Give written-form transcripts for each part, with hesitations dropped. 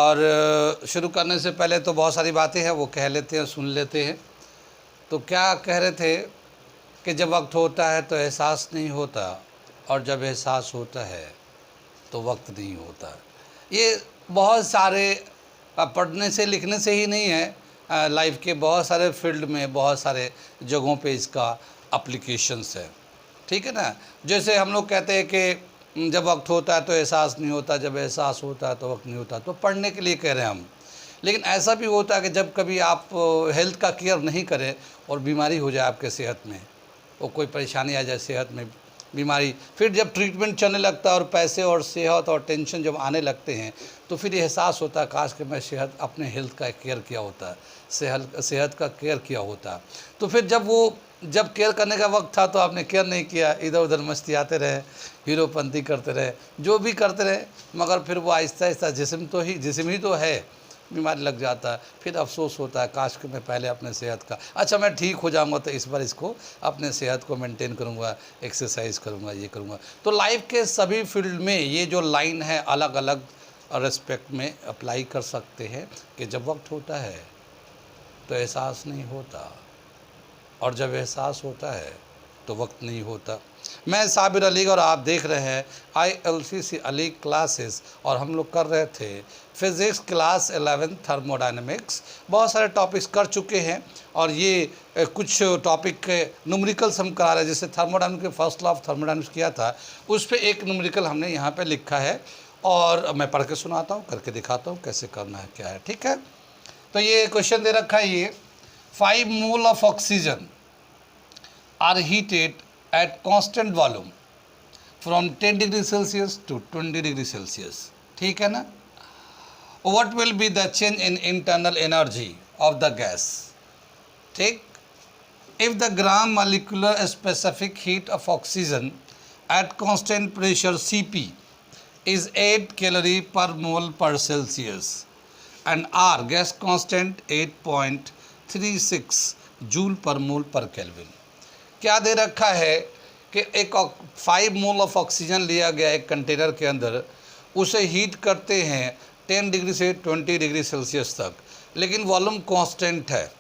और शुरू करने से पहले तो बहुत सारी बातें हैं वो कह लेते हैं, सुन लेते हैं। तो क्या कह रहे थे कि जब वक्त होता है तो एहसास नहीं होता, और जब एहसास होता है तो वक्त नहीं होता। ये बहुत सारे पढ़ने से लिखने से ही नहीं है, लाइफ के बहुत सारे फील्ड में, बहुत सारे जगहों पे इसका एप्लीकेशंस है। ठीक है ना। जैसे हम लोग कहते हैं कि जब वक्त होता है तो एहसास नहीं होता, जब एहसास होता है तो वक्त नहीं होता, तो पढ़ने के लिए कह रहे हैं हम। लेकिन ऐसा भी होता है कि जब कभी आप हेल्थ का केयर नहीं करें और बीमारी हो जाए आपके सेहत में, और कोई परेशानी आ जाए सेहत में, बीमारी, फिर जब ट्रीटमेंट चलने लगता है और पैसे और सेहत और टेंशन जब आने लगते हैं, तो फिर ये एहसास होता है काश कि मैं अपने हेल्थ का केयर किया होता, सेहत का केयर किया होता। तो फिर जब केयर करने का वक्त था तो आपने केयर नहीं किया, इधर उधर मस्ती आते रहे, हीरोपंती करते रहे, जो भी करते रहे, मगर फिर वो आहिस्ता आहिस्ता जिस्म ही तो है, बीमारी लग जाता है। फिर अफसोस होता है काश कि मैं पहले अपने सेहत का, अच्छा मैं ठीक हो जाऊंगा तो इस बार इसको अपने सेहत को मेंटेन करूंगा, एक्सरसाइज करूंगा, ये करूंगा। तो लाइफ के सभी फील्ड में ये जो लाइन है अलग अलग रेस्पेक्ट में अप्लाई कर सकते हैं कि जब वक्त होता है तो एहसास नहीं होता, और जब एहसास होता है तो वक्त नहीं होता। मैं साबिर अली और आप देख रहे हैं ILCC अली क्लासेस, और हम लोग कर रहे थे फिज़िक्स क्लास 11 थर्मोडायनेमिक्स। बहुत सारे टॉपिक्स कर चुके हैं, और ये कुछ टॉपिक के न्यूमेरिकल्स हम करा रहे हैं। जैसे थर्मोडायनेमिक्स के फर्स्ट लॉ ऑफ थर्मोडायनेमिक्स किया था, उस पर एक न्यूमेरिकल हमने यहाँ पे लिखा है, और मैं पढ़ के सुनाता हूँ, करके दिखाता हूँ कैसे करना है, क्या है। ठीक है। तो ये क्वेश्चन दे रखा है, ये 5 mole of oxygen are heated at constant volume from 10 degree Celsius to 20 degree Celsius. ठीक है ना। What will be the change in internal energy of the gas? ठीक। If the gram molecular specific heat of oxygen at constant pressure Cp is 8 calorie per mole per Celsius and R gas constant 8.36 joule per mole per Kelvin, क्या दे रखा है कि एक 5 mole of oxygen लिया गया एक कंटेनर के अंदर, उसे हीट करते हैं 10 डिग्री से 20 डिग्री सेल्सियस तक, लेकिन वॉल्यूम कांस्टेंट है,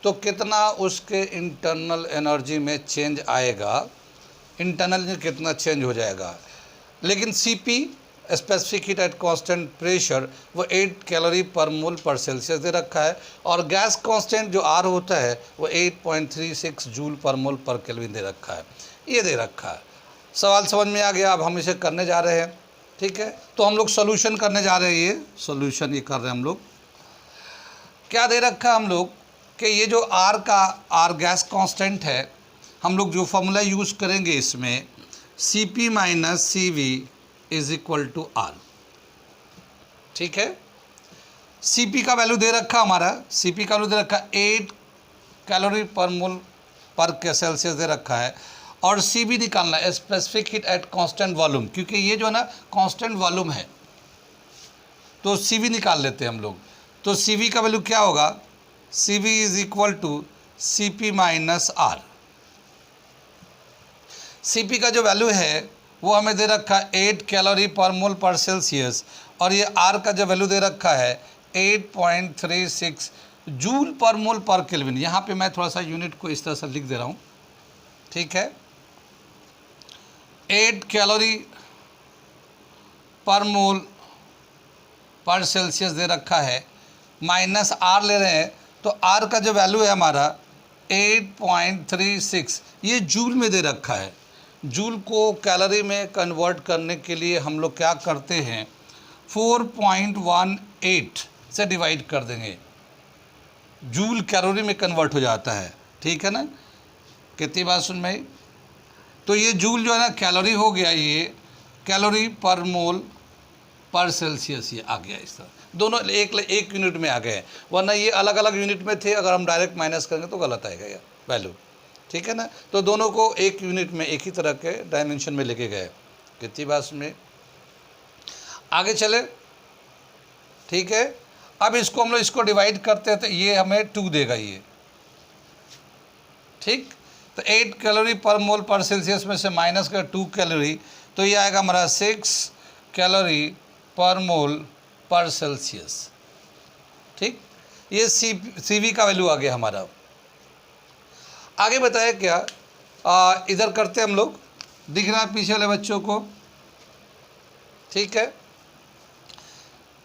तो कितना उसके इंटरनल एनर्जी में चेंज आएगा, इंटरनल में कितना चेंज हो जाएगा। लेकिन Cp specific heat at constant pressure वो 8 कैलोरी पर मोल पर सेल्सियस दे रखा है, और गैस कांस्टेंट जो R होता है वो 8.36 जूल पर मोल पर केल्विन दे रखा है। ये दे रखा है। सवाल समझ में आ गया। अब हम इसे करने जा रहे हैं। ठीक है। तो हम लोग सोल्यूशन करने जा रहे हैं, ये सोल्यूशन ये कर रहे हैं हम लोग। क्या दे रखा है हम लोग कि ये जो R गैस कांस्टेंट है, हम लोग जो फॉर्मूला यूज़ करेंगे इसमें Cp minus CV is equal to R। ठीक है। Cp का वैल्यू दे रखा हमारा, Cp का वैल्यू दे रखा 8 कैलोरी पर मोल पर सेल्सियस दे रखा है, और Cv निकालना है specific heat at constant volume, क्योंकि ये जो है ना कांस्टेंट वॉल्यूम है, तो Cv निकाल लेते हैं हम लोग। तो Cv का वैल्यू क्या होगा, Cv is equal to Cp minus R। Cp का जो वैल्यू है वो हमें दे रखा है 8 कैलोरी पर मोल पर सेल्सियस, और ये R का जो वैल्यू दे रखा है 8.36 जूल पर मोल पर केल्विन। यहाँ पे मैं थोड़ा सा यूनिट को इस तरह से लिख दे रहा हूँ। ठीक है। 8 कैलोरी पर मोल पर सेल्सियस दे रखा है, माइनस R ले रहे हैं, तो R का जो वैल्यू है हमारा 8.36, ये जूल में दे रखा है। जूल को कैलोरी में कन्वर्ट करने के लिए हम लोग क्या करते हैं, 4.18 से डिवाइड कर देंगे, जूल कैलोरी में कन्वर्ट हो जाता है। ठीक है ना। कितनी बात सुन में। तो ये जूल जो है ना कैलोरी हो गया, ये कैलोरी पर मोल पर सेल्सियस ये आ गया। इस तरह दोनों एक यूनिट में आ गए, वरना ये अलग अलग यूनिट में थे, अगर हम डायरेक्ट माइनस करेंगे तो गलत आएगा ये वैल्यू। ठीक है ना। तो दोनों को एक यूनिट में एक ही तरह के डायमेंशन में लेके गए। कितनी बात में आगे चले। ठीक है। अब इसको हम लोग इसको डिवाइड करते हैं तो ये हमें 2 देगा ये। ठीक। तो 8 कैलोरी पर मोल पर सेल्सियस में से माइनस का 2 कैलोरी, तो ये आएगा हमारा 6 कैलोरी पर मोल पर सेल्सियस। ठीक, ये CV का वैल्यू आ गया हमारा। आगे बताया क्या, इधर करते हम लोग, दिख रहा है पीछे वाले बच्चों को, ठीक है।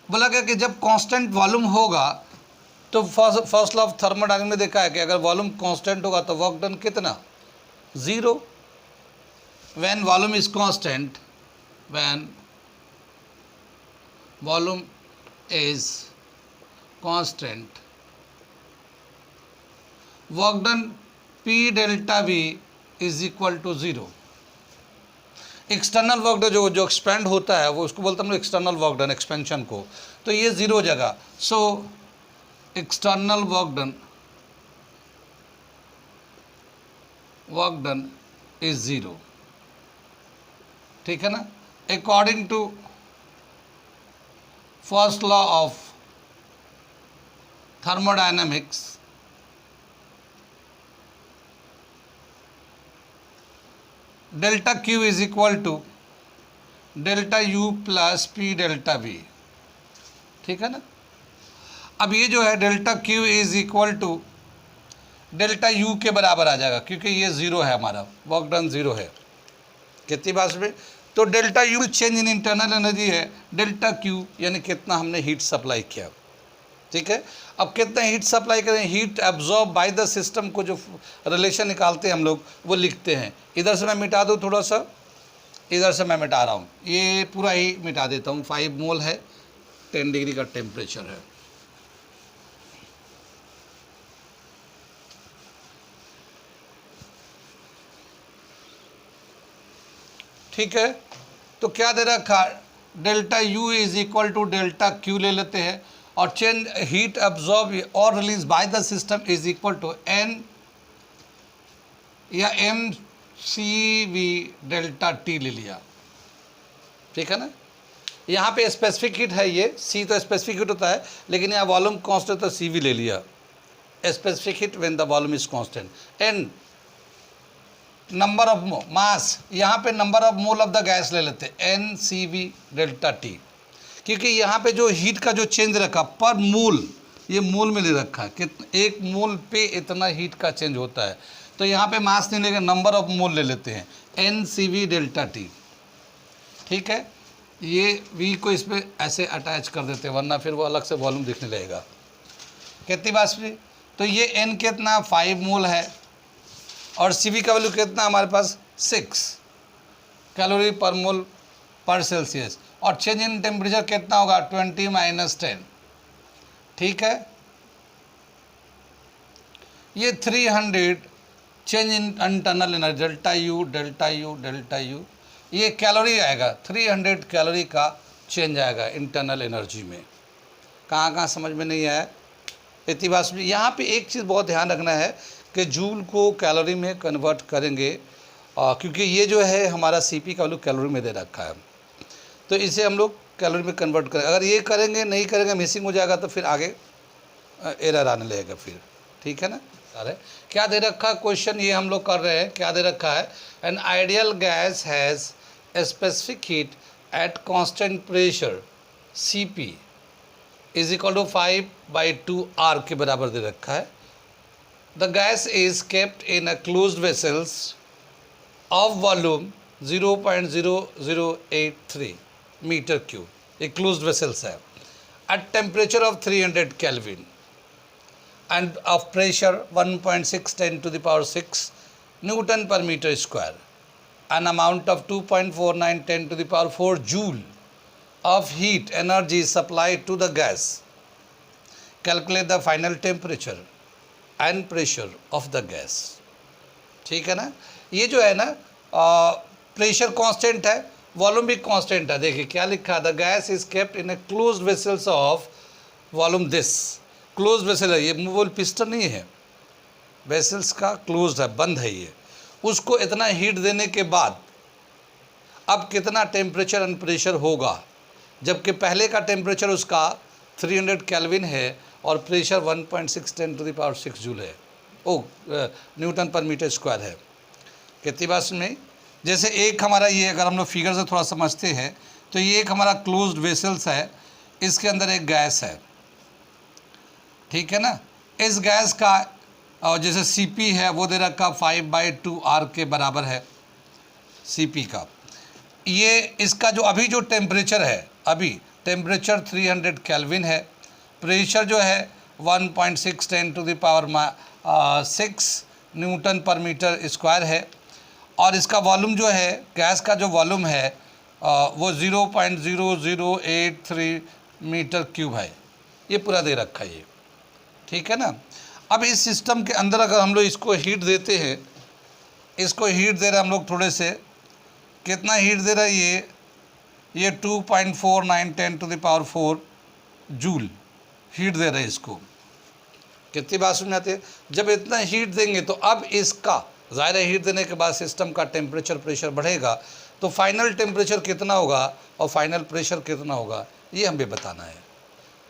बोला गया कि जब कांस्टेंट वॉल्यूम होगा तो फर्स्ट लॉ ऑफ थर्मोडायनामिक्स में देखा है कि अगर वॉल्यूम कांस्टेंट होगा तो वर्क डन कितना, 0। When volume is constant, when volume is constant, work done P delta V is equal to 0। External work done जो एक्सपेंड होता है वो उसको बोलते हैं एक्सटर्नल वर्क डन, एक्सपेंशन को, तो ये 0 जगह। So external work done is 0, ठीक है ना। According to first law of thermodynamics, delta Q is equal to delta U plus P delta V, ठीक है ना। अब ये जो है delta Q is equal to delta U के बराबर आ जाएगा, क्योंकि ये 0 है, हमारा वर्क डन 0 है। कितनी बात में, तो delta U change in internal energy है, डेल्टा Q यानी कितना हमने हीट सप्लाई किया, ठीक है। अब कितना हीट सप्लाई करें, heat absorb by the system को जो रिलेशन निकालते हैं हम लोग वो लिखते हैं। इधर से मैं मिटा दूँ थोड़ा सा, इधर से मैं मिटा रहा हूँ, ये पूरा ही मिटा देता हूँ। 5 मोल है, 10 डिग्री का टेम्परेचर है, ठीक है। तो क्या दे रखा, delta U is equal to delta Q ले लेते हैं, और चेंज हीट एब्जॉर्ब और release by the system is equal to N या mCV डेल्टा T ले लिया, ठीक है ना। यहाँ पे स्पेसिफिक हीट है, ये C तो स्पेसिफिक हीट होता है, लेकिन यहाँ वॉल्यूम कांस्टेंट तो CV ले लिया, specific heat when the volume is constant. N number of mass, यहाँ पे number of mole of the gas ले लेते हैं, NCV डेल्टा T, क्योंकि यहाँ पे जो हीट का जो चेंज रखा पर मोल, ये मोल में ले रखा है कि 1 मोल पे इतना हीट का चेंज होता है, तो यहाँ पे मास नहीं लेंगे, नंबर ऑफ मोल ले लेते हैं, NCV डेल्टा T, ठीक है। ये V को इस पर ऐसे अटैच कर देते हैं, वरना फिर वो अलग से वॉल्यूम दिखने लगेगा। कितनी बात, तो ये N कितना 5 मोल है, और CV का वैल्यू कितना हमारे पास 6 कैलोरी पर मोल पर सेल्सियस, और चेंज इन टेम्परेचर कितना होगा 20-10, ठीक है। ये 300 change in internal energy, delta U delta U delta U, ये कैलोरी आएगा, 300 कैलोरी का चेंज आएगा इंटरनल एनर्जी में। कहाँ समझ में नहीं आया, इतनी बात समझिए। यहाँ पे एक चीज़ बहुत ध्यान रखना है कि जूल को कैलोरी में कन्वर्ट करेंगे, क्योंकि ये जो है हमारा CP का वैल्यू कैलोरी में दे रखा है, तो इसे हम लोग कैलोरी में कन्वर्ट करें। अगर ये करेंगे नहीं करेंगे मिसिंग हो जाएगा, तो फिर आगे एरर आने लगेगा फिर, ठीक है ना। अरे क्या दे रखा है क्वेश्चन, ये हम लोग कर रहे हैं, क्या दे रखा है, an ideal gas has a specific heat at constant pressure CP is equal to 5/2 R के बराबर दे रखा है। The gas is kept in a closed vessels of volume 0.0083 meter cube, a closed vessels है, at temperature of 300 Kelvin and of pressure 1.610 to the power 6 Newton per meter square, an amount of 2.4910 to the power 4 joule of heat energy is supplied to the gas. Calculate the final temperature and pressure of the gas, ठीक है ना। ये जो है ना pressure constant है, volume भी constant है। देखिए क्या लिखा है, the gas is kept in a closed vessels of volume this, closed vessel है, ये मूवेबल पिस्टन नहीं है, वेसल्स का क्लोज्ड है, बंद है ये। उसको इतना हीट देने के बाद अब कितना टेम्परेचर एंड प्रेशर होगा, जबकि पहले का टेम्परेचर उसका 300 केल्विन है और pressure 1.610 to the power 6 joule है, न्यूटन पर मीटर स्क्वायर है। कितनी बात में, जैसे एक हमारा ये, अगर हम लोग फिगर से थोड़ा समझते हैं तो ये एक हमारा क्लोज्ड वेसल्स है, इसके अंदर एक गैस है, ठीक है ना। इस गैस का और जैसे Cp है वो दे रखा 5/2R के बराबर है Cp का। ये इसका जो अभी जो टेम्परेचर है, अभी टेम्परेचर 300 केल्विन है, प्रेशर जो है 1.6 10⁻6 न्यूटन पर मीटर स्क्वायर है, और इसका वॉल्यूम जो है, गैस का जो वॉल्यूम है वो 0.0083 मीटर क्यूब है। ये पूरा दे रखा है ये, ठीक है ना। अब इस सिस्टम के अंदर अगर हम लोग इसको हीट देते हैं, इसको हीट दे रहे हैं हम लोग थोड़े से, कितना हीट दे रहा है ये 2.49 10⁻4 जूल हीट दे रहे हैं इसको। कितनी बात समझ आती है। जब इतना हीट देंगे तो अब इसका ज़ाहिर है हीट देने के बाद सिस्टम का टेम्परेचर प्रेशर बढ़ेगा, तो फाइनल टेम्परेचर कितना होगा और फाइनल प्रेशर कितना होगा ये हमें बताना है।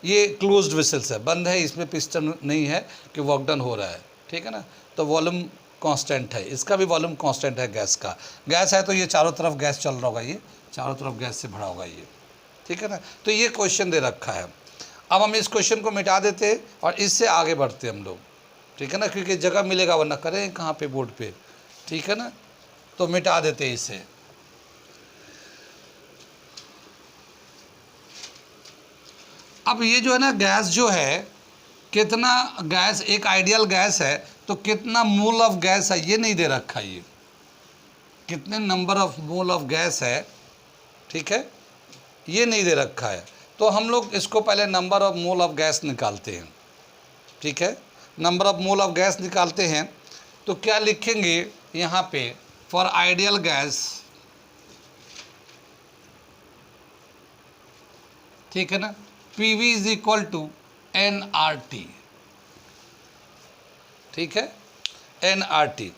ये क्लोज्ड वेसल्स है, बंद है, इसमें पिस्टन नहीं है कि वर्क डन हो रहा है, ठीक है ना। तो वॉल्यूम कांस्टेंट है, इसका भी वॉल्यूम कांस्टेंट है गैस का। गैस है तो ये चारों तरफ गैस चल रहा होगा, ये चारों तरफ गैस से भरा होगा ये, ठीक है ना। तो ये क्वेश्चन दे रखा है। अब हम इस क्वेश्चन को मिटा देते हैं और इससे आगे बढ़ते हम लोग, ठीक है ना, क्योंकि जगह मिलेगा वरना करें कहाँ पे बोर्ड पे, ठीक है ना। तो मिटा देते हैं इसे। अब ये जो है ना गैस जो है, कितना गैस, एक आइडियल गैस है तो कितना मोल ऑफ गैस है ये नहीं दे रखा, ये कितने number of mole of gas है, ठीक है, ये नहीं दे रखा है। तो हम लोग इसको पहले number of mole of gas निकालते हैं, ठीक है। Number of mole of gas निकालते हैं तो क्या लिखेंगे यहाँ पे, फॉर आइडियल गैस, ठीक है ना, PV is equal to nRT, ठीक है, nRT।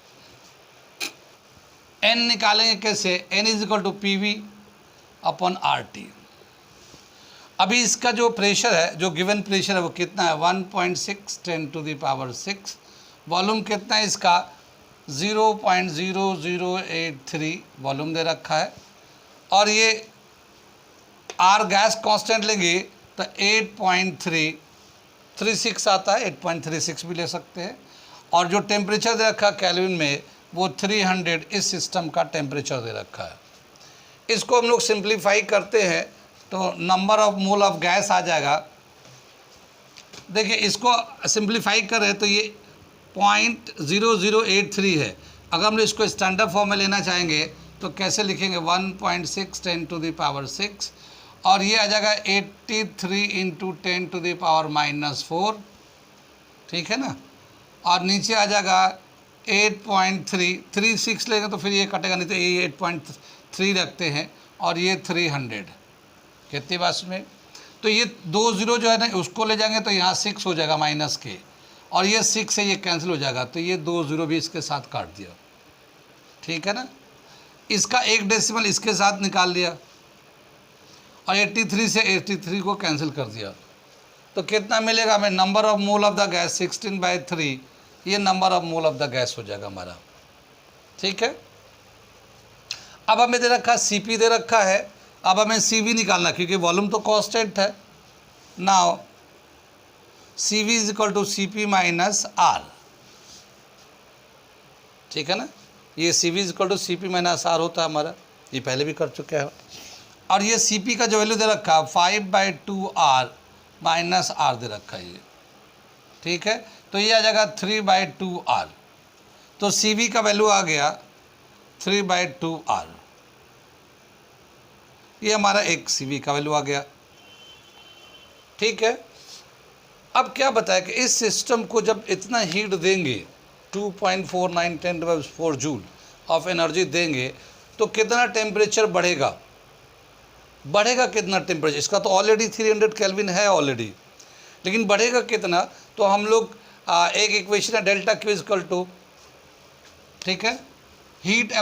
n निकालेंगे कैसे, n is equal to PV upon RT। अभी इसका जो प्रेशर है, जो गिवन प्रेशर है वो कितना है, 1.6 10⁻6। वॉल्यूम कितना है इसका, 0.0083 वॉल्यूम दे रखा है। और ये आर गैस कांस्टेंट लेंगे तो 8.336 आता है, 8.36 भी ले सकते हैं। और जो टेम्परेचर दे रखा है केल्विन में वो 300 इस सिस्टम का टेम्परेचर दे रखा है। इसको हम लोग सिंप्लीफाई करते हैं तो number of mole of gas आ जाएगा। देखिए इसको सिंप्लीफाई करें तो ये 0.0083 है। अगर हम इसको स्टैंडर्ड फॉर्म में लेना चाहेंगे तो कैसे लिखेंगे, 1.6 10⁻6 और ये आ जाएगा 83 इंटू 10⁻⁻4, ठीक है ना। और नीचे आ जाएगा 8.336 लेंगे तो फिर ये कटेगा नहीं, तो ये 8.3 रखते हैं और ये 300, कितनी बात में। तो ये 2 0 जो है ना उसको ले जाएंगे तो यहाँ 6 हो जाएगा माइनस के, और ये 6 है ये कैंसिल हो जाएगा, तो ये 2 0 भी इसके साथ काट दिया, ठीक है ना। इसका एक डेसिमल इसके साथ निकाल लिया और 83 से 83 को कैंसिल कर दिया, तो कितना मिलेगा हमें, number of mole of the gas 16/3, ये number of mole of the gas हो जाएगा हमारा, ठीक है। अब हमें दे रखा है Cp दे रखा है, अब हमें Cv निकालना क्योंकि वॉल्यूम तो कांस्टेंट है। Now Cv is equal to Cp minus R, ठीक है ना। ये Cv is equal to Cp minus R होता है हमारा, ये पहले भी कर चुके हैं। और ये Cp का जो वैल्यू दे रखा है 5/2R माइनस R दे रखा है ये, ठीक है। तो ये आ जाएगा 3/2R, तो Cv का वैल्यू आ गया 3/2R, ये हमारा एक Cv का वैल्यू आ गया, ठीक है। अब क्या बताया कि इस सिस्टम को जब इतना हीट देंगे 2.49 10⁻4 जूल ऑफ एनर्जी देंगे तो कितना टेम्परेचर बढ़ेगा, कितना टेम्परेचर, इसका तो ऑलरेडी 300 केल्विन है ऑलरेडी, लेकिन बढ़ेगा कितना, तो हम लोग एक इक्वेशन है delta Q is equal to, ठीक है, heat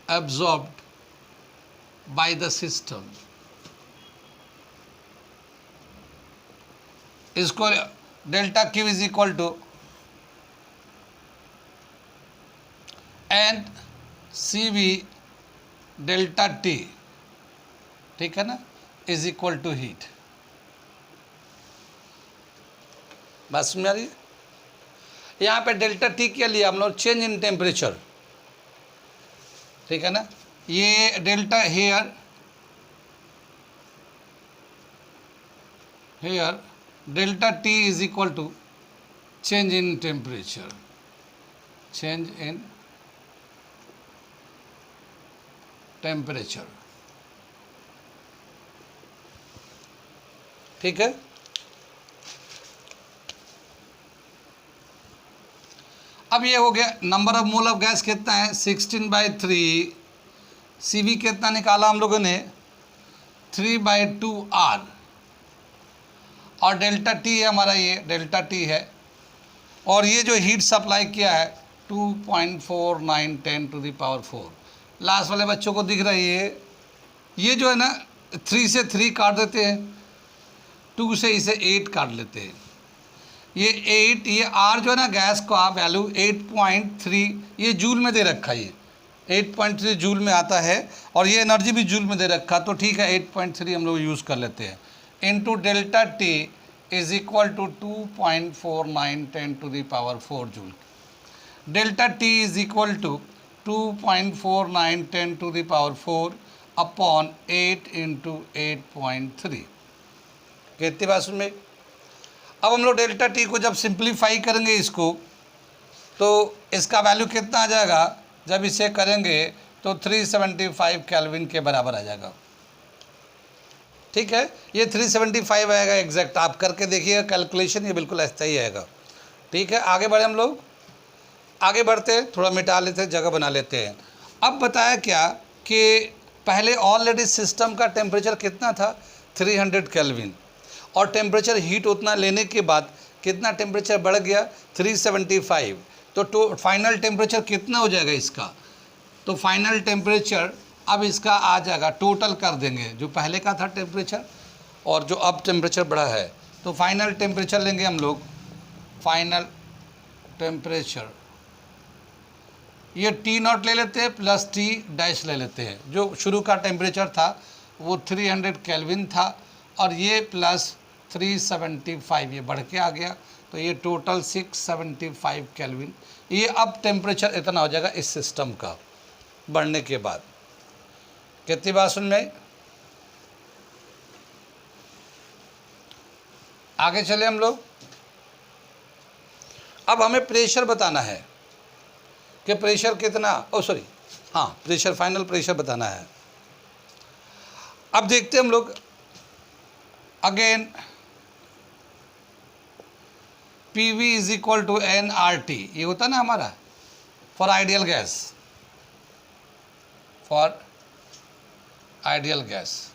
absorbed by the system, इसको delta Q is equal to and Cv delta T, ठीक है ना, इज इक्वल टू हीट, बात समझ आ रही है। यहाँ पे डेल्टा टी क्या लिया हम लोग, चेंज इन टेम्परेचर, ठीक है ना। ये delta here delta T is equal to change in temperature, change in temperature, ठीक है। अब ये हो गया number of mole of gas कितना है 16/3, CV कितना निकाला हम लोगों ने 3/2R, और डेल्टा टी है हमारा, ये डेल्टा टी है, और ये जो हीट सप्लाई किया है 2.4910⁴। लास्ट वाले बच्चों को दिख रही है, ये जो है ना 3 से 3 काट देते हैं, 2 से इसे 8 काट लेते हैं, ये 8, ये R जो है ना गैस का वैल्यू 8.3, ये जूल में दे रखा है, ये 8.3 जूल में आता है, और ये एनर्जी भी जूल में दे रखा, तो ठीक है 8.3 हम लोग यूज़ कर लेते हैं, into delta T is equal to 2.4910⁴ joule. Delta T is equal to 2.4910⁴ upon 8 into 8.3। कितनी बात सुन में। अब हम लोग डेल्टा टी को जब सिंप्लीफाई करेंगे इसको, तो इसका वैल्यू कितना आ जाएगा, जब इसे करेंगे तो 375 केल्विन के बराबर आ जाएगा, ठीक है। ये 375 आएगा एग्जैक्ट, आप करके देखिएगा कैलकुलेशन, ये बिल्कुल ऐसा ही आएगा, ठीक है। आगे बढ़े हम लोग, आगे बढ़ते हैं, थोड़ा मिटा लेते हैं, जगह बना लेते हैं। अब बताया क्या कि पहले ऑलरेडी सिस्टम का टेम्परेचर कितना था 300 केल्विन, और टेम्परेचर हीट उतना लेने के बाद कितना टेम्परेचर बढ़ गया 375, तो फाइनल टेम्परेचर कितना हो जाएगा इसका, तो फाइनल टेम्परेचर अब इसका आ जाएगा, टोटल कर देंगे जो पहले का था टेम्परेचर और जो अब टेम्परेचर बढ़ा है, तो फाइनल टेम्परेचर लेंगे हम लोग, फाइनल टेम्परेचर ये T0 ले लेते हैं प्लस T' ले लेते हैं, जो शुरू का टेम्परेचर था वो 300 केल्विन था, और ये प्लस 375 ये बढ़ के आ गया, तो ये टोटल 675 केल्विन, ये अब टेम्परेचर इतना हो जाएगा इस सिस्टम का बढ़ने के बाद। कितनी बात सुन में। आगे चले हम लोग, अब हमें प्रेशर बताना है कि प्रेशर कितना, हाँ प्रेशर, फाइनल प्रेशर बताना है। अब देखते हैं हम लोग again, PV is equal to nRT, ये होता ना हमारा for ideal gas, for ideal gas.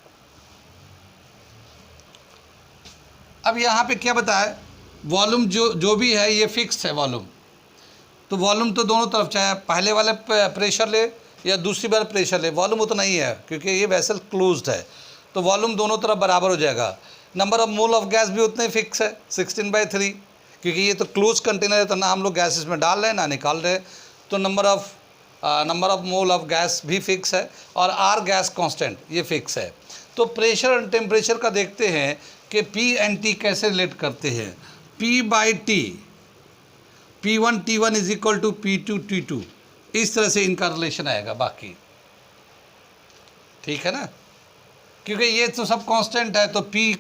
अब यहाँ पे क्या बताया, वॉल्यूम जो भी है ये फिक्स है वॉल्यूम, तो वॉल्यूम तो दोनों तरफ, चाहे पहले वाले प्रेशर ले या दूसरी बार प्रेशर ले, वॉल्यूम उतना ही है क्योंकि ये वेसल क्लोज्ड है, तो वॉल्यूम दोनों तरफ बराबर हो जाएगा। Number of mole of gas भी उतने ही फिक्स है 16/3, क्योंकि ये तो क्लोज कंटेनर है, तो ना हम लोग गैस इसमें डाल रहे हैं ना निकाल रहे हैं, तो number of mole of gas भी फिक्स है, और R गैस कांस्टेंट ये फिक्स है। तो प्रेशर और टेम्परेचर का देखते हैं कि P एंड T कैसे रिलेट करते हैं। P/T, P1 T1 is equal to P2 T2, इस तरह से इनका रिलेशन आएगा बाकी, ठीक है ना, क्योंकि ये तो सब कांस्टेंट है, तो T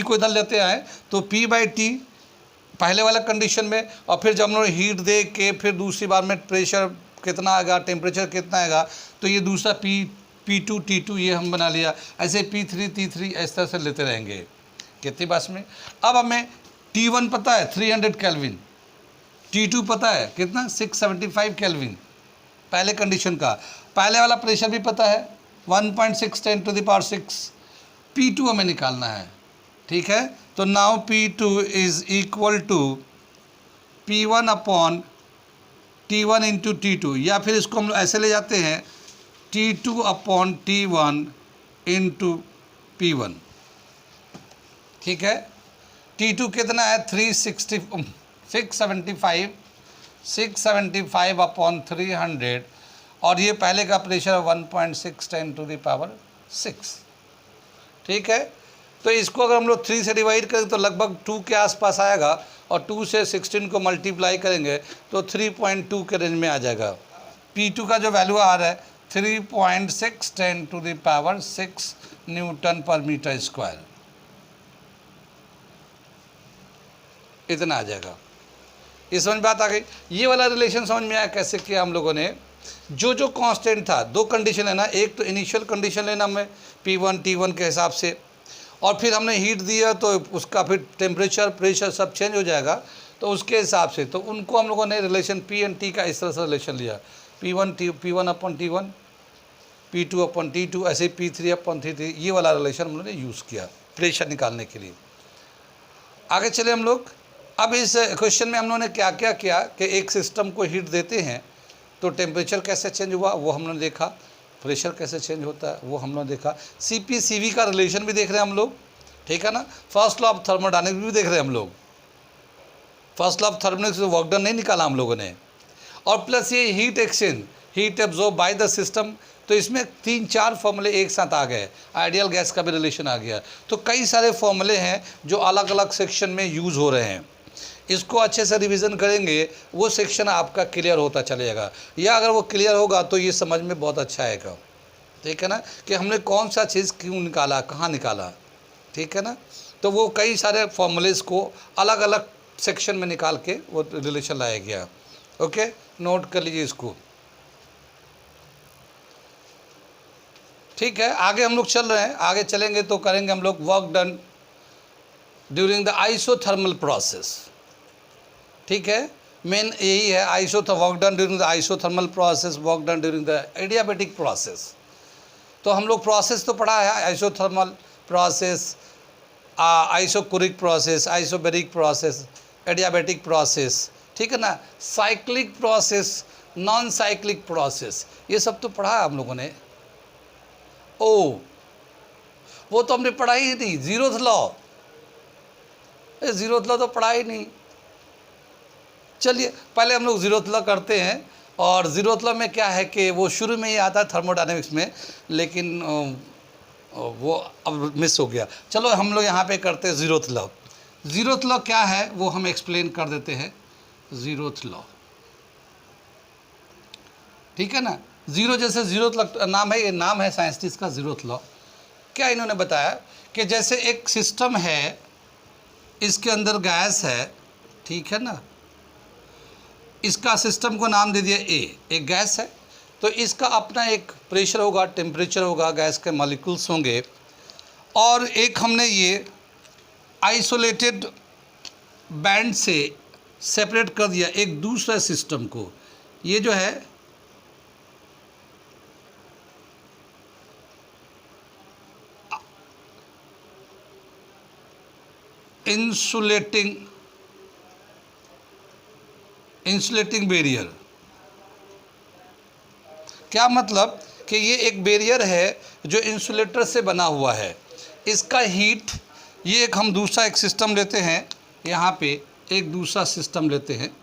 को इधर लेते आए, तो P/T पहले वाला कंडीशन में, और फिर जब हम लोग हीट दे के फिर दूसरी बार में प्रेशर कितना आएगा, टेम्परेचर कितना आएगा, तो ये दूसरा P2 T2 ये हम बना लिया, ऐसे P3 T3 इस तरह से लेते रहेंगे। कितनी बात में। अब हमें T1 पता है 300 केल्विन, T2 पता है कितना 675 केल्विन पहले कंडीशन का, पहले वाला प्रेशर भी पता है 1.610⁶, P2 हमें निकालना है, ठीक है। तो now P2 is equal to P1 upon T1 into T2, या फिर इसको हम लोग ऐसे ले जाते हैं T2 upon T1 into P1, ठीक है। T2 कितना है 675 अपॉन 300, और ये पहले का प्रेशर है 1.610⁶, ठीक है। तो इसको अगर हम लोग 3 से डिवाइड करें तो लगभग 2 के आसपास आएगा, और 2 से 16 को मल्टीप्लाई करेंगे तो 3.2 के रेंज में आ जाएगा। P2 का जो वैल्यू आ रहा है 3.6 10 to the power 6 Newton per metre square, इतना आ जाएगा। इस समझ बात आ गई। ये वाला रिलेशन समझ में आया कैसे किया हम लोगों ने। जो जो कांस्टेंट था, दो कंडीशन है ना, एक तो इनिशियल कंडीशन लेना हमें P1 T1 के हिसाब से, और फिर हमने हीट दिया तो उसका फिर टेम्परेचर प्रेशर सब चेंज हो जाएगा, तो उसके हिसाब से तो उनको हम लोगों ने रिलेशन P एंड T का इस तरह से रिलेशन लिया, P1 अपन T1, P2 अपन T2, ऐसे P3 अपन T3, ये वाला रिलेशन हम लोगों ने यूज़ किया प्रेशर निकालने के लिए। आगे चले हम लोग। अब इस क्वेश्चन में हम लोगों ने क्या क्या किया कि एक सिस्टम को हीट देते हैं तो टेम्परेचर कैसे चेंज हुआ वो हम लोगों ने देखा, प्रेशर कैसे चेंज होता है वो हम लोगों ने देखा, CP CV का रिलेशन भी देख रहे हैं हम लोग, ठीक है ना। फर्स्ट लॉ ऑफ थर्मोडायनेमिक्स भी देख रहे हैं हम लोग, first law of thermodynamics work done नहीं निकाला हम लोगों ने, और प्लस ये heat exchange, heat absorb by the system, तो इसमें 3-4 फॉर्मूले एक साथ आ गए, आइडियल गैस का भी रिलेशन आ गया। तो कई सारे फॉर्मूले हैं जो अलग अलग सेक्शन में यूज़ हो रहे हैं। इसको अच्छे से रिवीजन करेंगे, वो सेक्शन आपका क्लियर होता चलेगा, या अगर वो क्लियर होगा तो ये समझ में बहुत अच्छा आएगा, ठीक है ना, कि हमने कौन सा चीज़ क्यों निकाला, कहाँ निकाला, ठीक है ना। तो वो कई सारे फॉर्मूलेस को अलग अलग सेक्शन में निकाल के वो रिलेशन लाया गया। ओके, नोट कर लीजिए इसको, ठीक है। आगे हम लोग चल रहे हैं, आगे चलेंगे तो करेंगे हम लोग work done during the isothermal process, ठीक है। मेन यही है work done during the isothermal process, work done during the adiabatic process. तो हम लोग प्रोसेस तो पढ़ा है, isothermal process, isochoric process, isobaric process, adiabatic process, ठीक है ना, cyclic process, non cyclic process, ये सब तो पढ़ा है हम लोगों ने। ओ, वो तो हमने पढ़ा ही नहीं, ज़ीरोथ लॉ, ज़ीरोथ लॉ तो पढ़ा ही नहीं। चलिए पहले हम लोग ज़ीरोथ लॉ करते हैं, और ज़ीरोथ लॉ में क्या है कि वो शुरू में ही आता है थर्मोडायनेमिक्स में, लेकिन वो अब मिस हो गया। चलो हम लोग यहाँ पे करते हैं ज़ीरोथ लॉ। ज़ीरोथ लॉ क्या है वो हम एक्सप्लेन कर देते हैं। ज़ीरोथ लॉ, ठीक है ना, ज़ीरो जैसे ज़ीरोथ नाम है, ये नाम है साइंटिस्ट का ज़ीरोथ लॉ। क्या इन्होंने बताया कि जैसे एक सिस्टम है, इसके अंदर गैस है, ठीक है ना, इसका सिस्टम को नाम दे दिया ए, एक गैस है, तो इसका अपना एक प्रेशर होगा, टेम्परेचर होगा, गैस के मॉलिक्यूल्स होंगे, और एक हमने ये आइसोलेटेड बैंड से सेपरेट कर दिया एक दूसरे सिस्टम को। ये जो है इंसुलेटिंग बैरियर। क्या मतलब कि ये एक बैरियर है जो इंसुलेटर से बना हुआ है, इसका हीट, ये एक हम दूसरा एक सिस्टम लेते हैं, यहाँ पे एक दूसरा सिस्टम लेते हैं,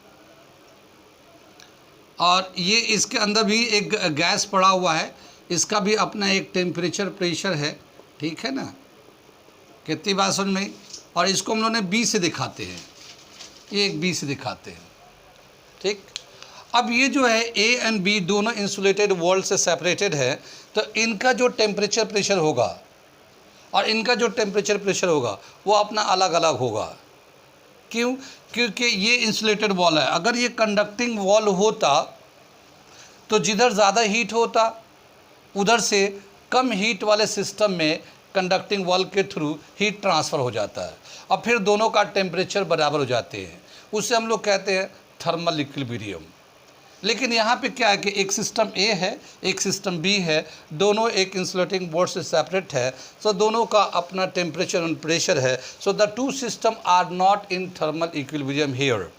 और ये इसके अंदर भी एक गैस पड़ा हुआ है, इसका भी अपना एक टेम्परेचर प्रेशर है, ठीक है ना, कितनी बात समझ में। और इसको हम लोगों ने बी से दिखाते हैं, ये एक बी से दिखाते हैं, ठीक। अब ये जो है ए एंड बी दोनों इंसुलेटेड वॉल से सेपरेटेड है, तो इनका जो टेम्परेचर प्रेशर होगा और इनका जो टेम्परेचर प्रेशर होगा वो अपना अलग अलग होगा। क्यों? क्योंकि ये इंसुलेटेड वॉल है। अगर ये कंडक्टिंग वॉल होता तो जिधर ज़्यादा हीट होता उधर से कम हीट वाले सिस्टम में कंडक्टिंग वॉल के थ्रू हीट ट्रांसफ़र हो जाता है, और फिर दोनों का टेम्परेचर बराबर हो जाते हैं, उससे हम लोग कहते हैं थर्मल इक्विलिब्रियम। लेकिन यहाँ पे क्या है कि एक सिस्टम ए है, एक सिस्टम बी है, दोनों एक इंसुलेटिंग बोर्ड से सेपरेट है, सो दोनों का अपना टेम्परेचर एंड प्रेशर है, so the two system are not in thermal equilibrium here.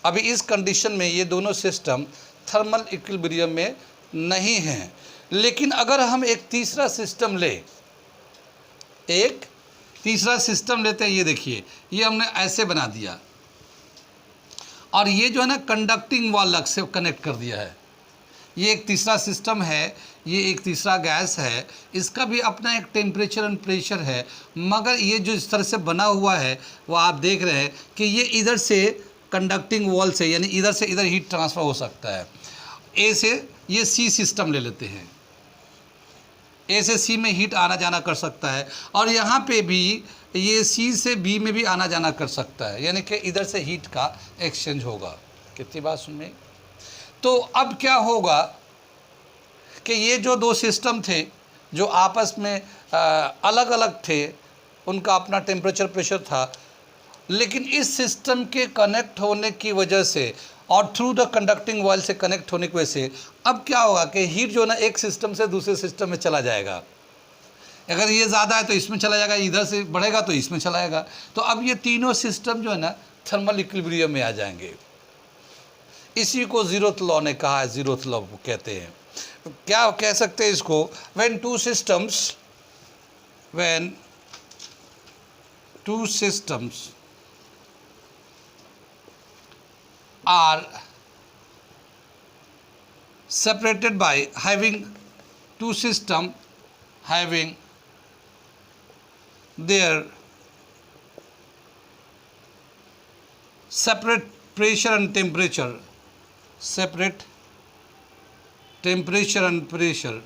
अभी इस कंडीशन में ये दोनों सिस्टम थर्मल इक्विलिब्रियम में नहीं हैं। लेकिन अगर हम एक तीसरा सिस्टम लेते हैं, ये देखिए, ये हमने ऐसे बना दिया, और ये जो है ना कंडक्टिंग वॉल से कनेक्ट कर दिया है। ये एक तीसरा सिस्टम है, ये एक तीसरा गैस है, इसका भी अपना एक टेम्परेचर एंड प्रेशर है, मगर ये जो इस तरह से बना हुआ है वो आप देख रहे हैं कि ये इधर से कंडक्टिंग वॉल से, यानी इधर से इधर हीट ट्रांसफ़र हो सकता है। ए से ये सी सिस्टम ले लेते हैं, ए से सी में हीट आना जाना कर सकता है, और यहाँ पे भी ये सी से बी में भी आना जाना कर सकता है, यानी कि इधर से हीट का एक्सचेंज होगा। कितनी बात सुन में? तो अब क्या होगा कि ये जो दो सिस्टम थे जो आपस में अलग अलग थे, उनका अपना टेम्परेचर प्रेशर था, लेकिन इस सिस्टम के कनेक्ट होने की वजह से और थ्रू द कंडक्टिंग वॉल से कनेक्ट होने की वजह से अब क्या होगा कि हीट जो है ना एक सिस्टम से दूसरे सिस्टम में चला जाएगा। अगर ये ज़्यादा है तो इसमें चला जाएगा, इधर से बढ़ेगा तो इसमें चला जाएगा। तो अब ये तीनों सिस्टम जो है ना थर्मल इक्विलिब्रियम में आ जाएंगे। इसी को ज़ीरोथ लॉ ने कहा है, ज़ीरोथ लॉ कहते हैं। क्या कह सकते हैं इसको? When two systems are separated by having two system having their separate pressure and temperature, separate temperature and pressure,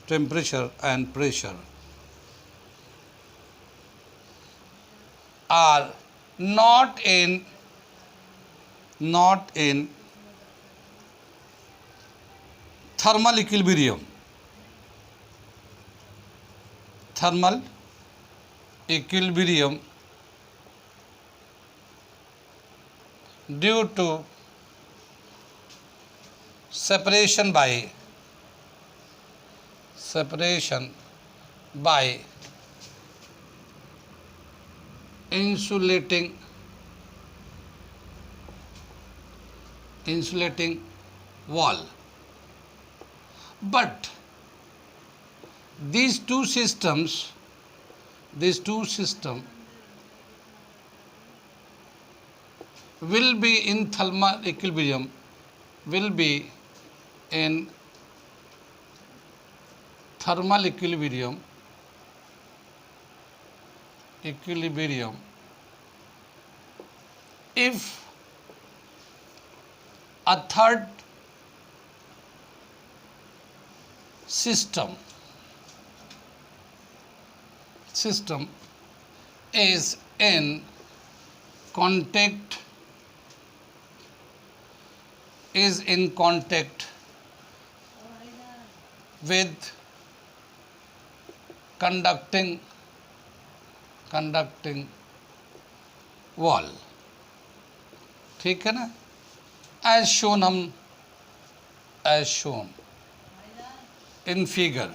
temperature and pressure are not in thermal equilibrium, thermal equilibrium due to separation by insulating wall. But these two systems will be in thermal equilibrium, will be in thermal equilibrium if a third system is in contact with conducting wall। ठीक है ना? as shown in figure।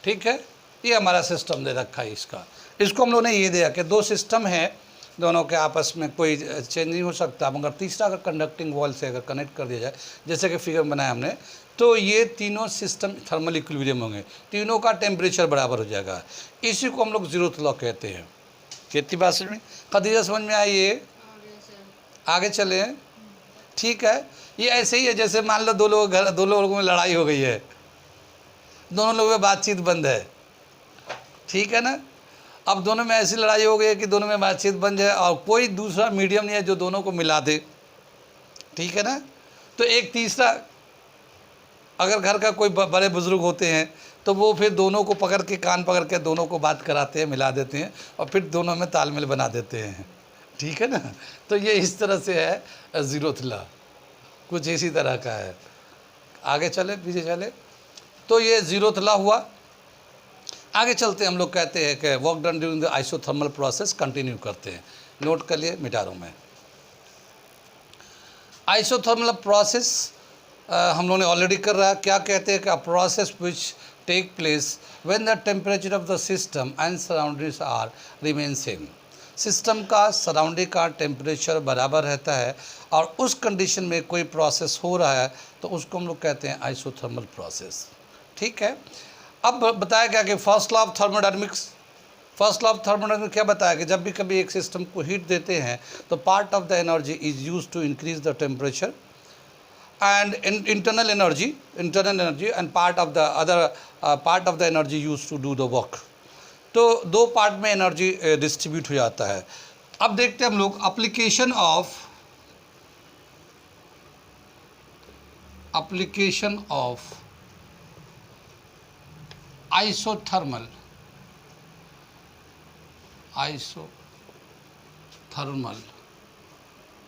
ठीक है, ये हमारा system दे रखा है। इसको हम लोगों ने ये दिया कि दो सिस्टम है, दोनों के आपस में कोई चेंज नहीं हो सकता, मगर तीसरा अगर कंडक्टिंग वॉल से अगर कनेक्ट कर दिया जाए, जैसे कि फिगर में बनाया हमने, तो ये तीनों सिस्टम थर्मल इक्विलिब्रियम होंगे, तीनों का टेम्परेचर बराबर हो जाएगा। इसी को हम लोग ज़ीरोथ लॉ कहते हैं। कितनी बात समझ में? खदीजा समझ में आई? ये आगे चले। ठीक है, ये ऐसे ही है जैसे मान लो दो लोगों में लड़ाई हो गई है, दोनों लोगों में बातचीत बंद है। ठीक है ना? अब दोनों में ऐसी लड़ाई हो गई है कि दोनों में बातचीत बंद है और कोई दूसरा मीडियम नहीं है जो दोनों को मिला दे। ठीक है ना? तो एक तीसरा, अगर घर का कोई बड़े बुजुर्ग होते हैं तो वो फिर दोनों को पकड़ के, कान पकड़ के दोनों को बात कराते हैं, मिला देते हैं और फिर दोनों में तालमेल बना देते हैं। ठीक है ना? तो ये इस तरह से है ज़ीरोथ लॉ, कुछ इसी तरह का है। आगे चले, पीछे चले, तो ये ज़ीरोथ लॉ हुआ। आगे चलते हम लोग कहते हैं कि work done during the isothermal process continue करते हैं। नोट कर लिए, मिटा रहा हूँ मैं। आइसोथर्मल प्रोसेस हम लोगों ने ऑलरेडी कर रहा है। क्या कहते हैं कि a process which take place when the temperature of the system and surroundings are remain same. System का सराउंडिंग का टेम्परेचर बराबर रहता है और उस कंडीशन में कोई प्रोसेस हो रहा है तो उसको हम लोग कहते हैं आइसोथर्मल प्रोसेस। ठीक है, अब बताया गया कि first law of thermodynamics, first law of thermodynamics में क्या बताया कि जब भी कभी एक सिस्टम को हीट देते हैं तो part of the energy is use to increase the temperature and internal energy and part of the other part of the energy used to do the work. तो दो पार्ट में एनर्जी डिस्ट्रीब्यूट हो जाता है. अब देखते हैं हम लोग application of isothermal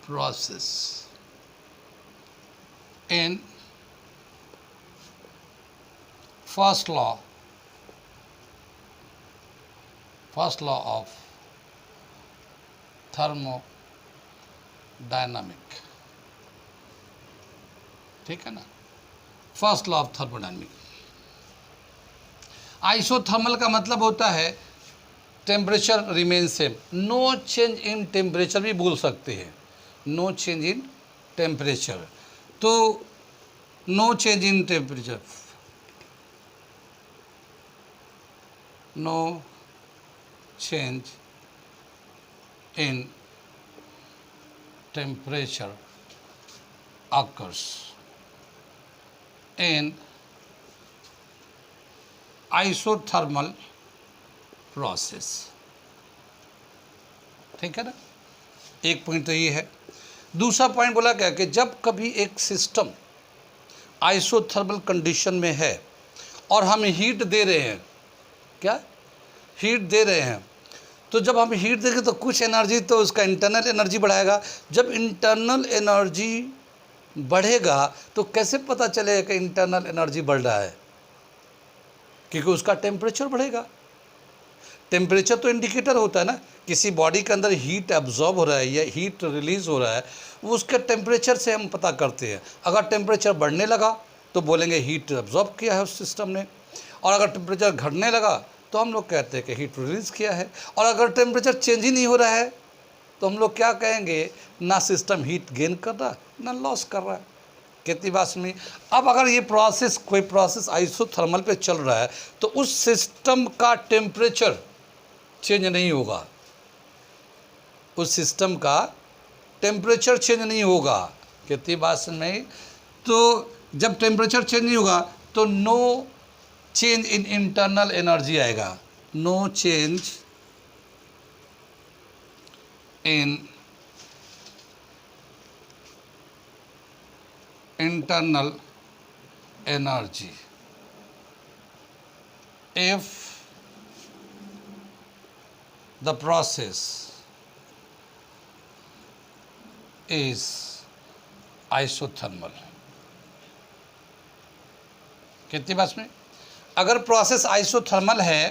process in first law of thermodynamic. ठीक है ना, first law of thermodynamic. Isothermal का मतलब होता है temperature remain same, no change in temperature भी बोल सकते हैं, नो चेंज इन टेम्परेचर. तो no change in temperature, no change in temperature occurs in isothermal process. ठीक है ना, एक पॉइंट तो ये है. दूसरा पॉइंट बोला क्या कि जब कभी एक सिस्टम आइसोथर्मल कंडीशन में है और हम हीट दे रहे हैं, क्या हीट दे रहे हैं, तो जब हम हीट देंगे तो कुछ एनर्जी तो उसका इंटरनल एनर्जी बढ़ाएगा. जब इंटरनल एनर्जी बढ़ेगा तो कैसे पता चलेगा कि इंटरनल एनर्जी बढ़ रहा है? क्योंकि उसका टेम्परेचर बढ़ेगा. टेम्परेचर तो इंडिकेटर होता है ना, किसी बॉडी के अंदर हीट एब्जॉर्ब हो रहा है या हीट रिलीज हो रहा है, वो उसके टेम्परेचर से हम पता करते हैं. अगर टेम्परेचर बढ़ने लगा तो बोलेंगे हीट एब्जॉर्ब किया है उस सिस्टम ने, और अगर टेम्परेचर घटने लगा तो हम लोग कहते हैं कि हीट रिलीज किया है. और अगर टेम्परेचर चेंज ही नहीं हो रहा है तो हम लोग क्या कहेंगे, ना सिस्टम हीट गेन कर रहा ना लॉस कर रहा है. कितनी बात सुनी. अब अगर ये प्रोसेस, कोई प्रोसेस आइसोथर्मल पे चल रहा है तो उस सिस्टम का टेम्परेचर चेंज नहीं होगा, उस सिस्टम का टेम्परेचर चेंज नहीं होगा. कितनी बात समझ में. तो जब टेम्परेचर चेंज नहीं होगा तो no change in internal energy आएगा, no change in internal energy if the process is isothermal. कितनी बात में, अगर प्रोसेस आइसोथर्मल है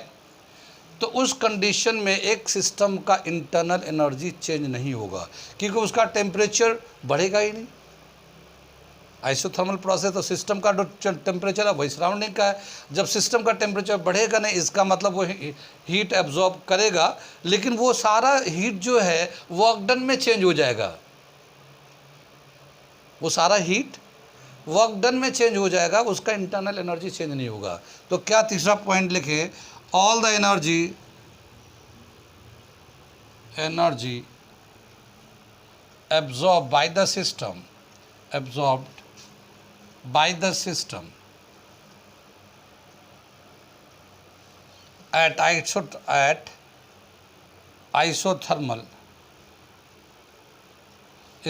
तो उस कंडीशन में एक सिस्टम का इंटरनल एनर्जी चेंज नहीं होगा, क्योंकि उसका टेम्परेचर बढ़ेगा ही नहीं. आइसोथर्मल प्रोसेस तो सिस्टम का जो टेम्परेचर है वही सराउंडिंग का है. जब सिस्टम का टेम्परेचर बढ़ेगा नहीं, इसका मतलब वो हीट एब्जॉर्ब करेगा, लेकिन वो सारा हीट जो है वर्क डन में चेंज हो जाएगा, वो सारा हीट वर्क डन में चेंज हो जाएगा, उसका इंटरनल एनर्जी चेंज नहीं होगा. तो क्या तीसरा पॉइंट लिखे, all the energy absorb by the system, absorbed by the system at isothermal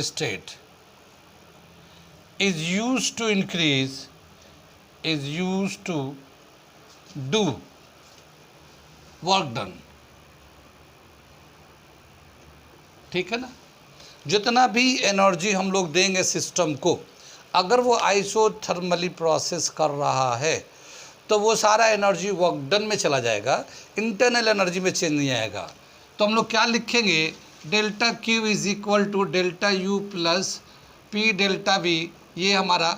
state is used to do work done. ठीक है ना, जितना भी एनर्जी हम लोग देंगे सिस्टम को, अगर वो आइसोथर्मली प्रोसेस कर रहा है तो वो सारा एनर्जी वर्क डन में चला जाएगा, इंटरनल एनर्जी में चेंज नहीं आएगा. तो हम लोग क्या लिखेंगे, delta Q is equal to delta U plus P delta V. ये हमारा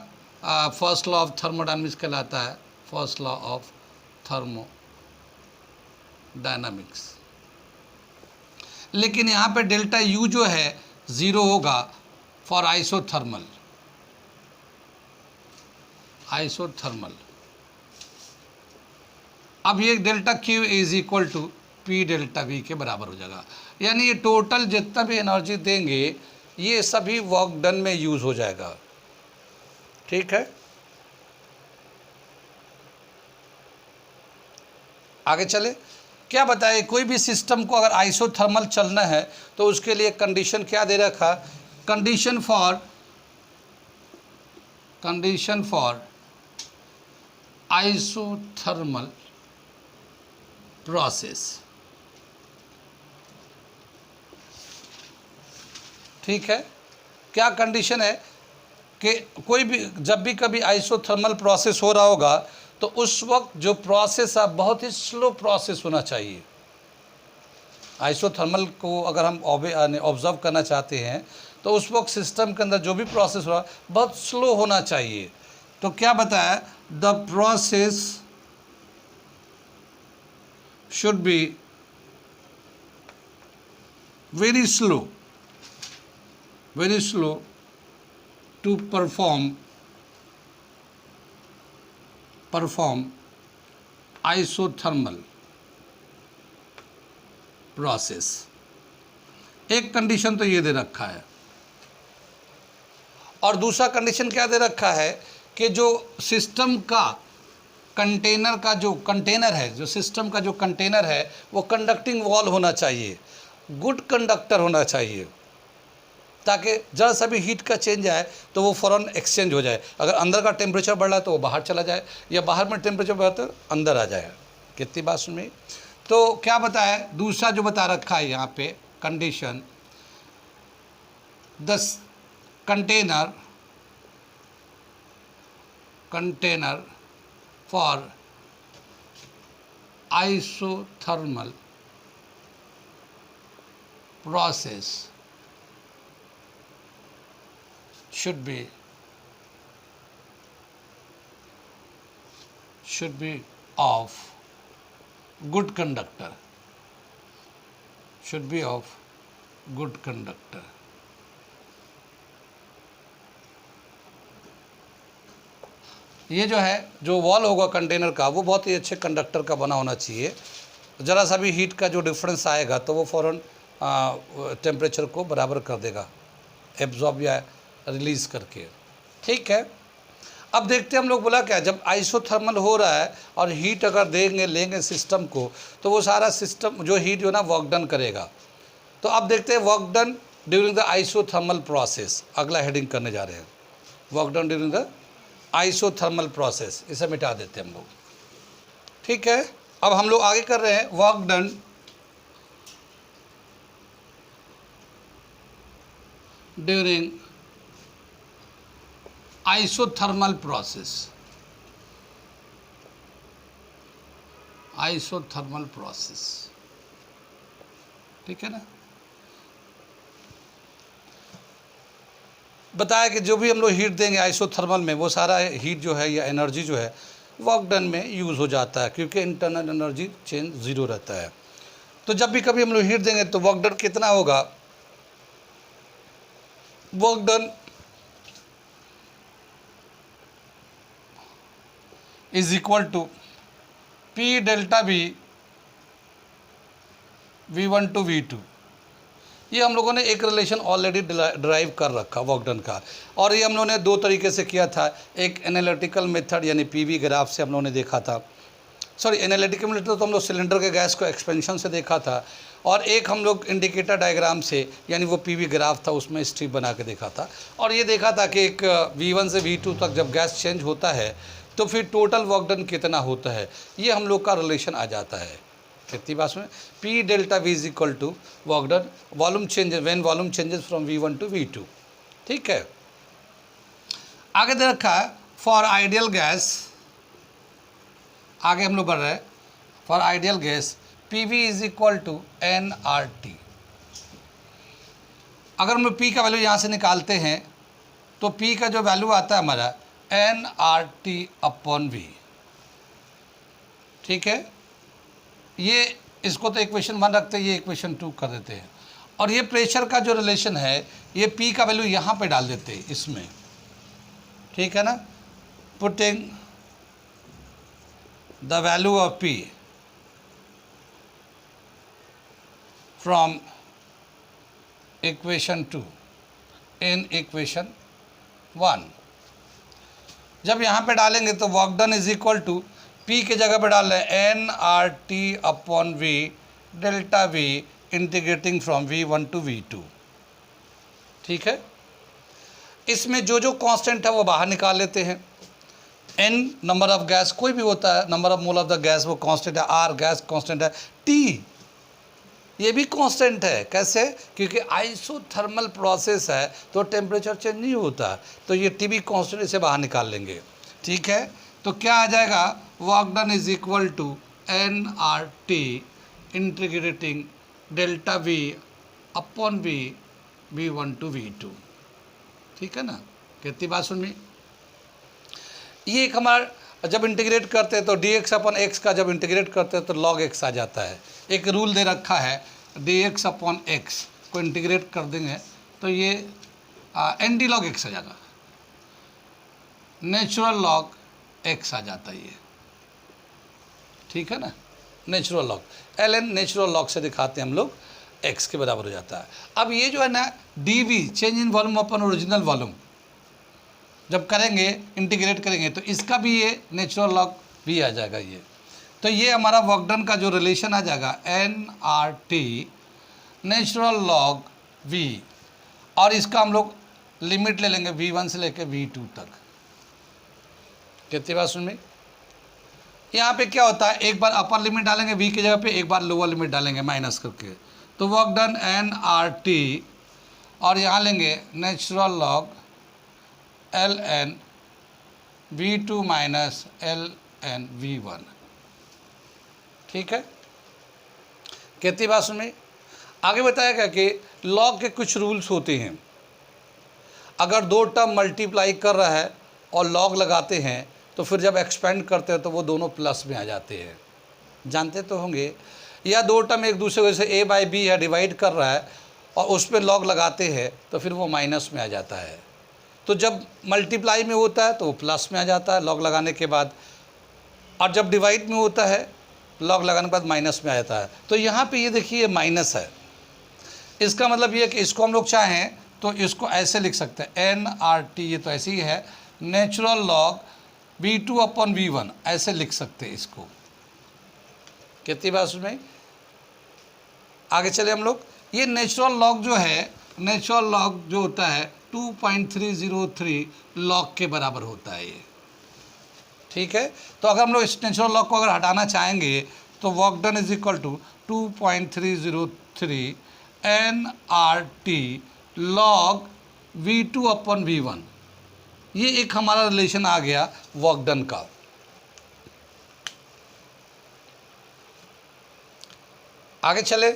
फर्स्ट लॉ ऑफ थर्मोडायनामिक्स कहलाता है, फर्स्ट लॉ ऑफ थर्मोडायनामिक्स. लेकिन यहाँ पे डेल्टा यू जो है ज़ीरो होगा फॉर आइसोथर्मल. अब ये delta Q is equal to P delta V के बराबर हो जाएगा। यानी ये टोटल जितना भी एनर्जी देंगे ये सभी वर्क डन में यूज़ हो जाएगा। ठीक है, आगे चले। क्या बताए, कोई भी सिस्टम को अगर आइसोथर्मल चलना है तो उसके लिए कंडीशन क्या दे रखा, कंडीशन फॉर आइसोथर्मल प्रोसेस। ठीक है, क्या कंडीशन है कि कोई भी जब भी कभी आइसोथर्मल प्रोसेस हो रहा होगा तो उस वक्त जो प्रोसेस है बहुत ही स्लो प्रोसेस होना चाहिए। आइसोथर्मल को अगर हम ऑब्जर्व करना चाहते हैं तो उस वक्त सिस्टम के अंदर जो भी प्रोसेस हो रहा है बहुत स्लो होना चाहिए। तो क्या बताया, the process should be very slow to perform isothermal process। एक कंडीशन तो ये दे रखा है, और दूसरा कंडीशन क्या दे रखा है कि जो सिस्टम का कंटेनर का जो कंटेनर है, जो सिस्टम का जो कंटेनर है वो कंडक्टिंग वॉल होना चाहिए, गुड कंडक्टर होना चाहिए, ताकि ज़रा सा भी हीट का चेंज आए तो वो फ़ौरन एक्सचेंज हो जाए। अगर अंदर का टेम्परेचर बढ़ रहा है तो वो बाहर चला जाए, या बाहर में टेम्परेचर बढ़ा तो अंदर आ जाए। कितनी बात सुन में। तो क्या बताया, दूसरा जो बता रखा है यहाँ पे condition, the container for isothermal process should be of good conductor, ये जो है जो वॉल होगा कंटेनर का वो बहुत ही अच्छे कंडक्टर का बना होना चाहिए। ज़रा सा भी हीट का जो डिफरेंस आएगा तो वो फ़ौरन टेम्परेचर को बराबर कर देगा, एब्जॉर्ब या रिलीज़ करके। ठीक है, अब देखते हैं हम लोग बोला क्या, जब आइसोथर्मल हो रहा है और हीट अगर लेंगे सिस्टम को तो वो सारा सिस्टम जो हीट जो ना वर्क डन करेगा। तो अब देखते हैं work done during the isothermal process, अगला हेडिंग करने जा रहे हैं, work done during the isothermal process, इसे मिटा देते हैं हम लोग। ठीक है, अब हम लोग आगे कर रहे हैं work done during isothermal process. ठीक है ना, बताया कि जो भी हम लोग हीट देंगे आइसोथर्मल में वो सारा हीट जो है या एनर्जी जो है वर्क डन में यूज़ हो जाता है, क्योंकि इंटरनल एनर्जी चेंज ज़ीरो रहता है। तो जब भी कभी हम लोग हीट देंगे तो वर्क डन कितना होगा, work done is equal to P delta B V1 to V2। ये हम लोगों ने एक रिलेशन ऑलरेडी ड्राइव कर रखा वर्क डन का, और ये हम लोगों ने दो तरीके से किया था। एक एनालिटिकल मेथड यानी पीवी ग्राफ से हम लोगों ने देखा था, सॉरी एनालिटिकल मेथड तो हम लोग सिलेंडर के गैस को एक्सपेंशन से देखा था, और एक हम लोग इंडिकेटर डायग्राम से यानी वो पीवी ग्राफ था उसमें स्ट्रिप बना के देखा था, और ये देखा था कि एक V1 से V2 तक जब गैस चेंज होता है तो फिर टोटल वर्क डन कितना होता है, ये हम लोग का रिलेशन आ जाता है। कितनी बात में, P delta V is equal to work done volume changes when volume changes from V1 to V2। ठीक है, आगे दे रखा है फॉर आइडियल गैस, आगे हम लोग बढ़ रहे हैं, for ideal gas PV is equal to nRT। अगर हम लोग P का वैल्यू यहाँ से निकालते हैं तो P का जो वैल्यू आता है हमारा nRT/V। ठीक है, ये इसको तो इक्वेशन 1 रखते हैं, ये इक्वेशन 2 कर देते हैं, और ये प्रेशर का जो रिलेशन है ये P का वैल्यू यहाँ पे डाल देते हैं इसमें। ठीक है ना, putting the value of P from equation 2 in equation 1। जब यहाँ पे डालेंगे तो work done is equal to P के जगह पे डाल रहे हैं nRT upon V delta V integrating from V1 to V2। ठीक है, इसमें जो जो कांस्टेंट है वो बाहर निकाल लेते हैं। n नंबर ऑफ गैस कोई भी होता है, number of mole of the gas वो कांस्टेंट है, r गैस कांस्टेंट है, T ये भी कांस्टेंट है। कैसे? क्योंकि आइसोथर्मल प्रोसेस है तो टेम्परेचर चेंज नहीं होता, तो ये T भी कांस्टेंट, इसे बाहर निकाल लेंगे। ठीक है, तो क्या आ जाएगा, work done is equal to nRT integrating delta V upon V V1 to V2। ठीक है ना, कितनी बात सुन में। ये एक हमारा जब इंटीग्रेट करते हैं तो dx अपॉन एक्स का जब इंटीग्रेट करते हैं तो log x आ जाता है। एक रूल दे रखा है dx अपॉन एक्स को इंटीग्रेट कर देंगे तो ये nd log x आ जाएगा, नेचुरल लॉग x आ जाता है ये। ठीक है ना, natural log ln natural log से दिखाते हैं हम लोग, x के बराबर हो जाता है। अब ये जो है ना dv change in volume upon original volume जब करेंगे इंटीग्रेट करेंगे तो इसका भी ये नेचुरल लॉग भी आ जाएगा ये। तो ये हमारा वर्क डन का जो रिलेशन आ जाएगा nRT नेचुरल लॉग v, और इसका हम लोग लिमिट ले लेंगे V1 से लेकर V2 तक। कितनी बात सुन में। यहाँ पे क्या होता है, एक बार अपर लिमिट डालेंगे v की जगह पे, एक बार लोअर लिमिट डालेंगे माइनस करके, तो वर्क डन nRT और यहाँ लेंगे natural log ln V2 minus ln V1। ठीक है, कितनी बात सुन में। आगे बताएगा कि लॉग के कुछ रूल्स होते हैं। अगर दो टर्म मल्टीप्लाई कर रहा है और लॉग लगाते हैं तो फिर जब एक्सपेंड करते हैं तो वो दोनों प्लस में आ जाते हैं, जानते तो होंगे। या दो टर्म एक दूसरे को जैसे a बाई बी है डिवाइड कर रहा है और उस पर लॉग लगाते हैं तो फिर वो माइनस में आ जाता है। तो जब मल्टीप्लाई में होता है तो वो प्लस में आ जाता है लॉग लगाने के बाद, और जब डिवाइड में होता है लॉग लगाने के बाद माइनस में आ जाता है। तो यहाँ पे ये देखिए माइनस है, इसका मतलब ये कि इसको हम लोग चाहें तो इसको ऐसे लिख सकते हैं nRT, ये तो ऐसे ही है, natural log V2 upon V1 ऐसे लिख सकते हैं इसको। कितनी बात उसमें। आगे चले हम लोग, ये नेचुरल लॉग जो है, नेचुरल लॉग जो होता है 2.303 लॉग के बराबर होता है ये। ठीक है, तो अगर हम लोग इस नेचुरल लॉग को अगर हटाना चाहेंगे तो work done is equal to 2.303 nRT log V2 upon V1। ये एक हमारा रिलेशन आ गया वर्क डन का। आगे चले,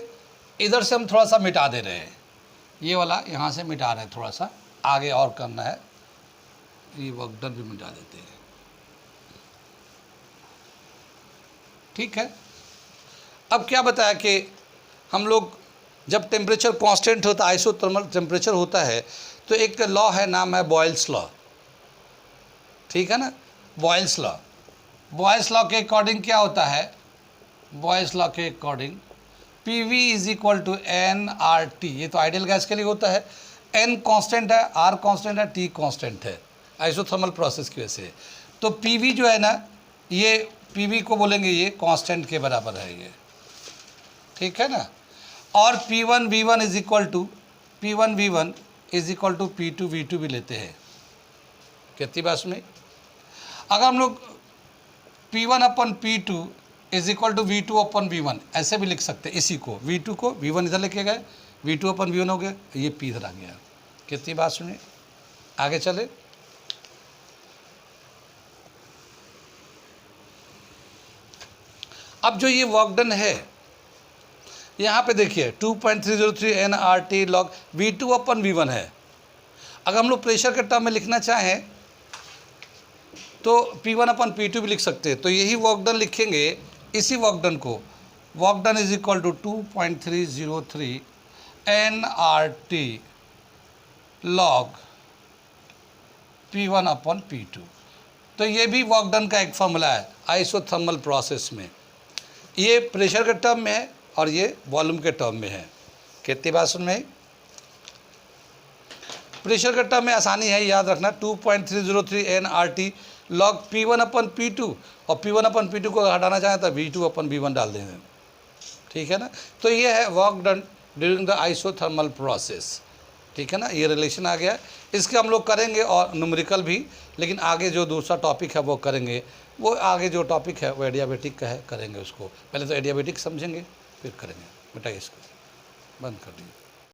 इधर से हम थोड़ा सा मिटा दे रहे हैं, ये वाला यहाँ से मिटा रहे हैं, थोड़ा सा आगे और करना है, ये वर्क डन भी मिटा देते हैं। ठीक है, अब क्या बताया कि हम लोग जब टेम्परेचर कांस्टेंट होता है, आइसोथर्मल टेम्परेचर होता है, तो एक लॉ है, नाम है बॉयल्स लॉ। ठीक है ना, बॉयल्स लॉ। बॉयल्स लॉ के अकॉर्डिंग क्या होता है, बॉयल्स लॉ के according PV is equal to nRT, ये तो आइडियल गैस के लिए होता है, N कांस्टेंट है, R कांस्टेंट है, T कांस्टेंट है आइसोथर्मल प्रोसेस की वजह से। तो PV जो है ना, ये PV को बोलेंगे ये कांस्टेंट के बराबर है ये। ठीक है ना, और P1 V1 is equal to P1 V1 is equal to P2 V2 भी लेते हैं। कितनी बात में, अगर हम लोग P1 upon P2 is equal to V2 upon V1 ऐसे भी लिख सकते हैं। इसी को V2 को V1 इधर लेके गए, V2 अपन V1 हो गया, ये P इधर आ गया। कितनी बात सुनिए, आगे चले। अब जो ये वर्क डन है यहाँ पे देखिए 2.303 nRT log V2 upon V1 है। अगर हम लोग प्रेशर के टर्म में लिखना चाहें तो P1 अपन P2 भी लिख सकते हैं। तो यही वर्क डन लिखेंगे, इसी वर्क डन को, work done is equal to 2.303 nRT log P1 upon P2। तो ये भी वर्क डन का एक फॉर्मूला है आइसोथर्मल प्रोसेस में। ये प्रेशर के टर्म में है और ये वॉल्यूम के टर्म में है। कितनी बात सुन में? प्रेशर के टर्म में आसानी है, याद रखना 2.303 nRT log P1 upon P2, और P1 अपन P2 को हटाना चाहें तो V2 अपन V1 डाल देंगे, ठीक है ना। तो ये है work done during the isothermal process, ठीक है ना, ये रिलेशन आ गया। इसके हम लोग करेंगे और न्यूमेरिकल भी, लेकिन आगे जो दूसरा टॉपिक है वो करेंगे, वो आगे जो टॉपिक है वो एडियाबेटिक का है, करेंगे उसको। पहले तो एडियाबेटिक समझेंगे फिर करेंगे। बेटा इसको बंद कर दीजिए।